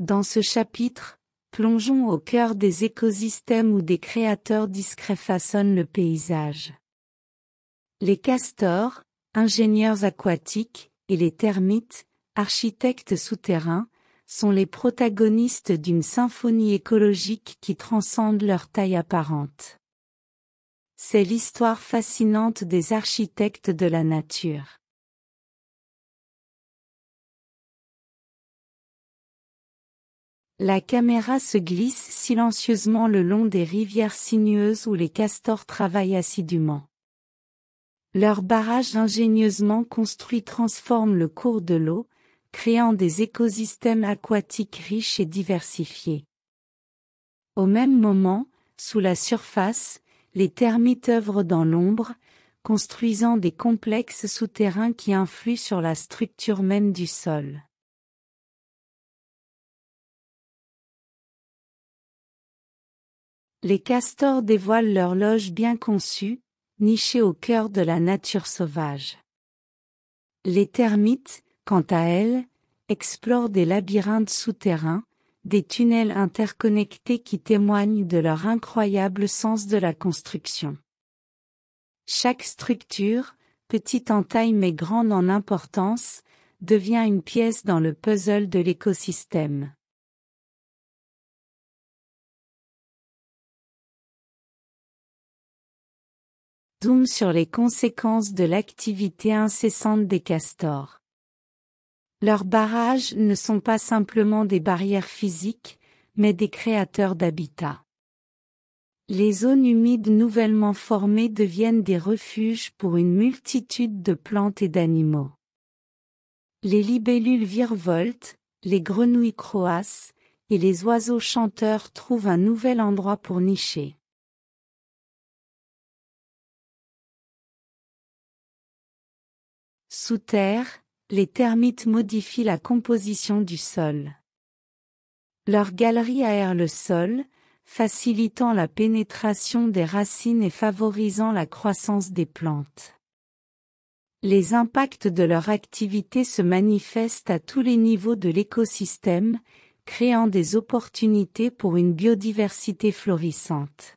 Dans ce chapitre, plongeons au cœur des écosystèmes où des créateurs discrets façonnent le paysage. Les castors, ingénieurs aquatiques, et les termites, architectes souterrains, sont les protagonistes d'une symphonie écologique qui transcende leur taille apparente. C'est l'histoire fascinante des architectes de la nature. La caméra se glisse silencieusement le long des rivières sinueuses où les castors travaillent assidûment. Leurs barrages ingénieusement construits transforment le cours de l'eau, créant des écosystèmes aquatiques riches et diversifiés. Au même moment, sous la surface, les termites œuvrent dans l'ombre, construisant des complexes souterrains qui influent sur la structure même du sol. Les castors dévoilent leur loge bien conçue, nichée au cœur de la nature sauvage. Les termites, quant à elles, explorent des labyrinthes souterrains, des tunnels interconnectés qui témoignent de leur incroyable sens de la construction. Chaque structure, petite en taille mais grande en importance, devient une pièce dans le puzzle de l'écosystème. Zoom sur les conséquences de l'activité incessante des castors. Leurs barrages ne sont pas simplement des barrières physiques, mais des créateurs d'habitats. Les zones humides nouvellement formées deviennent des refuges pour une multitude de plantes et d'animaux. Les libellules virevoltent, les grenouilles croassent, et les oiseaux chanteurs trouvent un nouvel endroit pour nicher. Sous terre, les termites modifient la composition du sol. Leurs galeries aèrent le sol, facilitant la pénétration des racines et favorisant la croissance des plantes. Les impacts de leur activité se manifestent à tous les niveaux de l'écosystème, créant des opportunités pour une biodiversité florissante.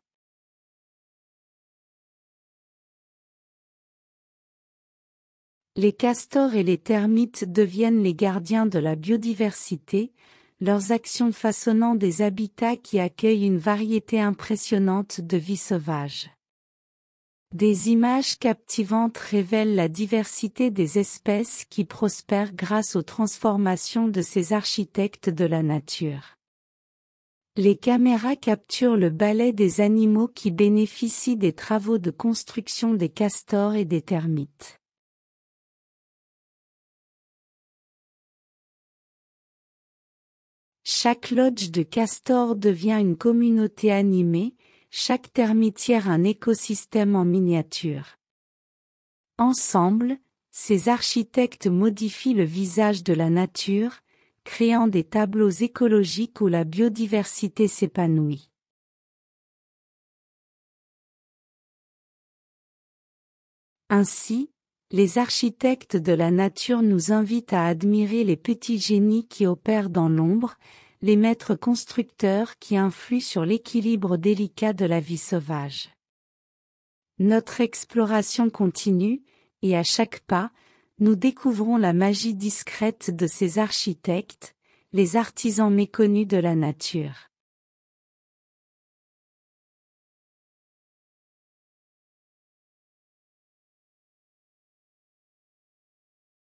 Les castors et les termites deviennent les gardiens de la biodiversité, leurs actions façonnant des habitats qui accueillent une variété impressionnante de vie sauvage. Des images captivantes révèlent la diversité des espèces qui prospèrent grâce aux transformations de ces architectes de la nature. Les caméras capturent le ballet des animaux qui bénéficient des travaux de construction des castors et des termites. Chaque lodge de castors devient une communauté animée, chaque termitière un écosystème en miniature. Ensemble, ces architectes modifient le visage de la nature, créant des tableaux écologiques où la biodiversité s'épanouit. Ainsi, les architectes de la nature nous invitent à admirer les petits génies qui opèrent dans l'ombre, les maîtres constructeurs qui influent sur l'équilibre délicat de la vie sauvage. Notre exploration continue, et à chaque pas, nous découvrons la magie discrète de ces architectes, les artisans méconnus de la nature.